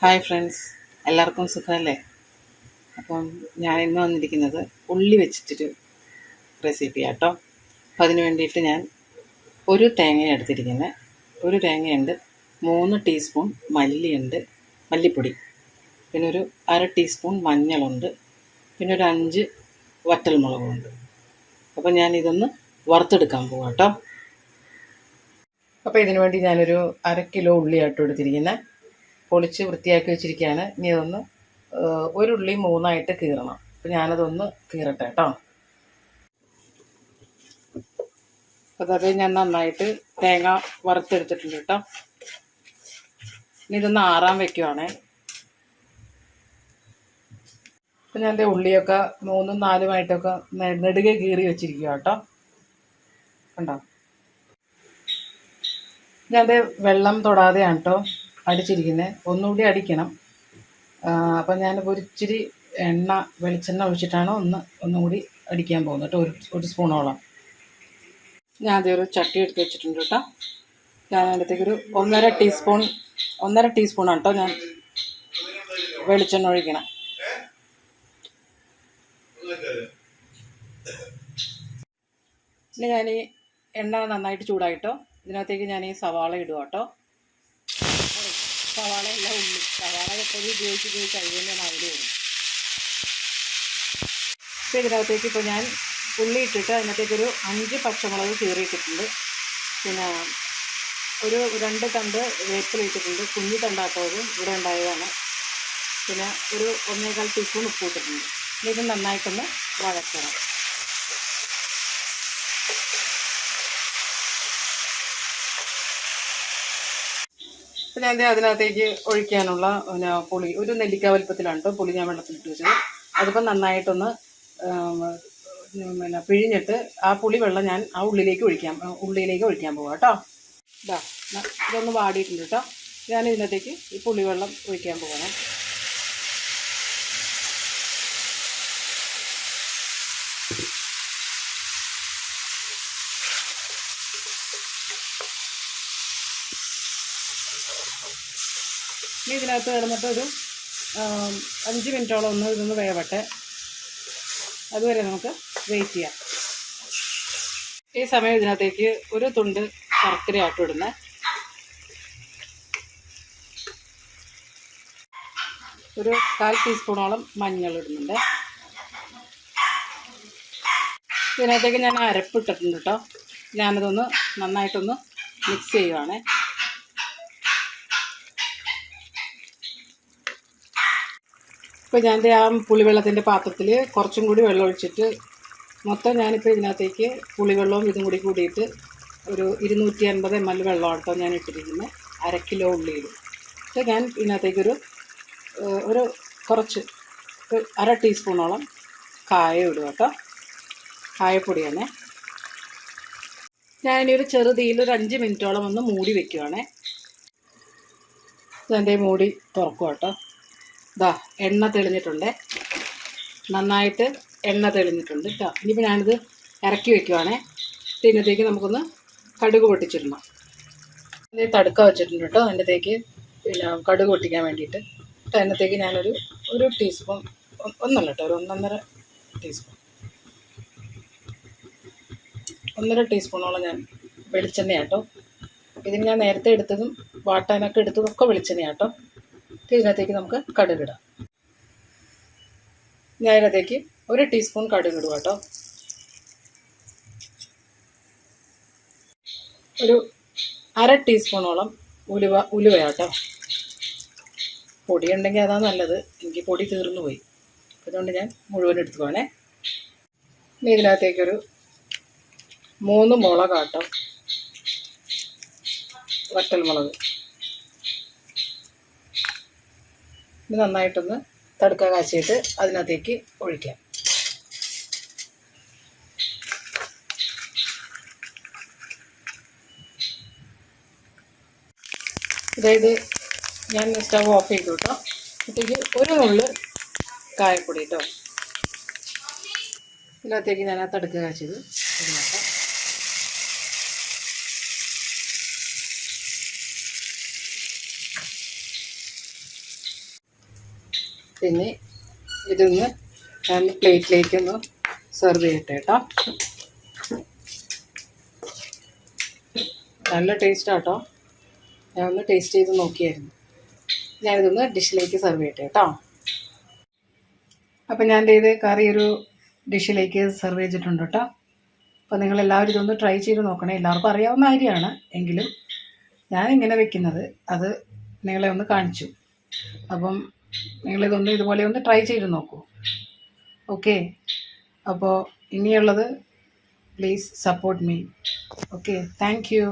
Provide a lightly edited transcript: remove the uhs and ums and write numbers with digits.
Hi friends, എല്ലാവർക്കും സുഖമല്ലേ? അപ്പം ഞാൻ ഇന്ന് വന്നിരിക്കുന്നത് ഉള്ളി വെച്ചിട്ടൊരു റെസിപ്പി ആട്ടോ. അപ്പം അതിന് വേണ്ടിയിട്ട് ഞാൻ ഒരു തേങ്ങ എടുത്തിരിക്കുന്നത്. ഒരു തേങ്ങയുണ്ട്, 3 ടീസ്പൂൺ മല്ലിപ്പൊടി, പിന്നെ ഒരു അര ടീസ്പൂൺ മഞ്ഞളുണ്ട്, പിന്നെ ഒരു 5 വറ്റൽമുളകുണ്ട്. അപ്പം ഞാനിതൊന്ന് വറുത്തെടുക്കാൻ പോകാം കേട്ടോ. അപ്പോൾ ഇതിനു വേണ്ടി ഞാനൊരു 1/2 കിലോ ഉള്ളിയാട്ടോ എടുത്തിരിക്കുന്നത്. പൊളിച്ച് വൃത്തിയാക്കി വെച്ചിരിക്കുകയാണ്. ഇനി അതൊന്ന് ഒരു ഉള്ളി 3ആയിട്ട് കീറണം. അപ്പോൾ ഞാനതൊന്ന് കീറട്ടെ കേട്ടോ. അപ്പോൾ അത് ഞാൻ നന്നായിട്ട് തേങ്ങ വറുത്തെടുത്തിട്ടുണ്ട് കേട്ടോ. ഇനി ഇതൊന്ന് ആറാൻ വയ്ക്കുവാണേ. അപ്പോൾ ഞാൻ ഉള്ളിയൊക്കെ 3ഉം 4ഉമായിട്ടൊക്കെ നെടുകെ കീറി വെച്ചിരിക്കുക കേട്ടോ. കണ്ടോ, ഞാൻ വെള്ളം തൊടാതെയാണ് കേട്ടോ അടിച്ചിരിക്കുന്നത്. ഒന്നുകൂടി അടിക്കണം. അപ്പം ഞാനിപ്പോൾ ഒരിച്ചിരി വെളിച്ചെണ്ണ ഒഴിച്ചിട്ടാണ് ഒന്നും കൂടി അടിക്കാൻ പോകുന്നത് കേട്ടോ. ഒരു സ്പൂണോളം ഞാൻ ഒരു ചട്ടി എടുത്ത് വെച്ചിട്ടുണ്ട് കേട്ടോ. ഞാൻ അതിനകത്തേക്കൊരു 1.5 ടീസ്പൂണാണ് കേട്ടോ ഞാൻ വെളിച്ചെണ്ണ ഒഴിക്കണം. ഇനി ഞാൻ ഈ എണ്ണ നന്നായിട്ട് ചൂടായിട്ടോ ഇതിനകത്തേക്ക് ഞാൻ ഈ സവാള ഇടുക കേട്ടോ. സവാള എല്ലാം സവാള എപ്പോഴും ഉപയോഗിച്ച് കഴിയുമ്പോൾ അവിടെ വരും. അപ്പോൾ ഇതിനകത്തേക്ക് ഇപ്പോൾ ഞാൻ ഉള്ളി ഇട്ടിട്ട് അതിനകത്തേക്കൊരു 5 പച്ചമുളക് കീറിയിട്ടിട്ടുണ്ട്. പിന്നെ ഒരു 2 തണ്ട് വേപ്പില ഇട്ടിട്ടുണ്ട്. കുഞ്ഞു തണ്ടാട്ടത് ഇവിടെ ഉണ്ടായതാണ്. പിന്നെ ഒരു 1.25 ടീസ്പൂൺ ഉപ്പ് ഇട്ടിട്ടുണ്ട്. ഇത് നന്നായിട്ടൊന്ന് വഴക്കണം. അപ്പോൾ ഞാൻ അതിനകത്തേക്ക് ഒഴിക്കാനുള്ള പുളി ഒരു നെല്ലിക്ക വലുപ്പത്തിലാണ് കേട്ടോ പുളി ഞാൻ വെള്ളത്തിലിട്ട് വെച്ചത്. അതിപ്പോൾ നന്നായിട്ടൊന്ന് പിഴിഞ്ഞിട്ട് ആ പുളി വെള്ളം ഞാൻ ആ ഉള്ളിലേക്ക് ഒഴിക്കാൻ പോകാം കേട്ടോ. ഇതൊന്ന് വാടിയിട്ടുണ്ട് കേട്ടോ. ഞാൻ ഇതിനകത്തേക്ക് ഈ പുളിവെള്ളം ഒഴിക്കാൻ പോകണം. ഇനി ഇതിനകത്ത് കിടന്നിട്ട് ഒരു 5 മിനിറ്റോളം ഇതൊന്ന് വേവട്ടെ. അതുവരെ നമുക്ക് വെയിറ്റ് ചെയ്യാം. ഈ സമയം ഇതിനകത്തേക്ക് ഒരു തുണ്ട് ശർക്കര ആട്ടം ഇടുന്നത്. ഒരു 1/4 ടീസ്പൂണോളം മഞ്ഞൾ ഇടുന്നുണ്ട്. ഇതിനകത്തേക്ക് ഞാൻ അരപ്പിട്ടിട്ടുണ്ട് കേട്ടോ. ഞാനതൊന്ന് നന്നായിട്ടൊന്ന് മിക്സ് ചെയ്യുവാണേ. ഇപ്പോൾ ഞാൻ ആ പുളിവെള്ളത്തിൻ്റെ പാത്രത്തിൽ കുറച്ചും കൂടി വെള്ളം ഒഴിച്ചിട്ട് മൊത്തം ഞാനിപ്പോൾ ഇതിനകത്തേക്ക് പുളിവെള്ളവും ഇതും കൂടി കൂടിയിട്ട് ഒരു 250 ml വെള്ളം കേട്ടോ ഞാൻ ഇട്ടിരിക്കുന്നത്. 1/2 കിലോ ഉള്ളിയിൽ. അപ്പോൾ ഞാൻ ഇതിനകത്തേക്കൊരു കുറച്ച് 1/2 ടീസ്പൂണോളം കായം ഇടുക കേട്ടോ. കായപ്പൊടിയാണേ. ഞാനിനി ഒരു ചെറുതീയിൽ ഒരു 5 മിനിറ്റോളം ഒന്ന് മൂടി വയ്ക്കുവാണേ. ഇതിൻ്റെ മൂടി തുറക്കുക കേട്ടോ. എണ്ണ തെളിഞ്ഞിട്ടുണ്ട്, നന്നായിട്ട് എണ്ണ തെളിഞ്ഞിട്ടുണ്ട് കേട്ടോ. ഇനിയിപ്പോൾ ഞാനിത് ഇറക്കി വയ്ക്കുവാണേ. ഇതിനകത്തേക്ക് നമുക്കൊന്ന് കടുക് പൊട്ടിച്ചിടണം. ഇത് തടുക്ക വെച്ചിട്ടുണ്ട് കേട്ടോ അതിനകത്തേക്ക്. പിന്നെ കടുക് പൊട്ടിക്കാൻ വേണ്ടിയിട്ട് അതിനകത്തേക്ക് ഞാനൊരു ടീസ്പൂൺ ഒന്നല്ല കേട്ടോ, ഒരു 1.5 ടീസ്പൂണോളം ഞാൻ വെളിച്ചെണ്ണയാട്ടോ. ഇതിന് ഞാൻ നേരത്തെ എടുത്തതും വാട്ടാനൊക്കെ എടുത്തതും ഒക്കെ വെളിച്ചെണ്ണയാട്ടോ. ഇതിനകത്തേക്ക് നമുക്ക് കടുകിടാം. ഞാൻ ഇതിനകത്തേക്ക് 1 ടീസ്പൂൺ കടുകിടുക കേട്ടോ. ഒരു 1/2 ടീസ്പൂണോളം ഉലുവയാട്ടോ. പൊടി ഉണ്ടെങ്കിൽ അതാണ് നല്ലത്. എനിക്ക് പൊടി തീർന്നു പോയി, അതുകൊണ്ട് ഞാൻ മുഴുവൻ എടുത്തു പോകണേ. ഇനി ഇതിനകത്തേക്കൊരു 3 മുളകാട്ടോ, വറ്റൽമുളക്. ഇത് നന്നായിട്ടൊന്ന് തടുക്ക കാച്ചിയിട്ട് അതിനകത്തേക്ക് ഒഴിക്കാം. അതായത് ഞാൻ സ്റ്റവ് ഓഫ് ചെയ്തു കേട്ടോ. അപ്പോഴത്തേക്ക് ഒരു നുള്ള് കായപ്പൊടി കേട്ടോ. ഇതിനകത്തേക്ക് ഞാൻ ആ തടുക്ക കാച്ചിയത് ഇതിനകത്ത് പിന്നെ ഇതൊന്ന് ഞാൻ പ്ലേറ്റിലേക്കൊന്ന് സെർവ് ചെയ്യട്ടെ കേട്ടോ. നല്ല ടേസ്റ്റാട്ടോ. ഞാൻ ഒന്ന് ടേസ്റ്റ് ചെയ്ത് നോക്കിയായിരുന്നു. ഞാനിതൊന്ന് ഡിഷിലേക്ക് സെർവ് ചെയ്യട്ടെ കേട്ടോ. അപ്പം ഞാൻ ചെയ്ത് കറി ഒരു ഡിഷിലേക്ക് സെർവ് ചെയ്തിട്ടുണ്ട് കേട്ടോ. അപ്പോൾ നിങ്ങളെല്ലാവരും ഇതൊന്ന് ട്രൈ ചെയ്ത് നോക്കണേ. എല്ലാവർക്കും അറിയാവുന്ന കാര്യമാണ്, എങ്കിലും ഞാനിങ്ങനെ വെക്കുന്നത് അത് നിങ്ങളെ ഒന്ന് കാണിച്ചു. അപ്പം നിങ്ങളിതൊന്ന് ഇതുപോലെ ഒന്ന് ട്രൈ ചെയ്ത് നോക്കൂ. ഓക്കെ, അപ്പോൾ ഇനിയുള്ളത് please support me. Okay, thank you.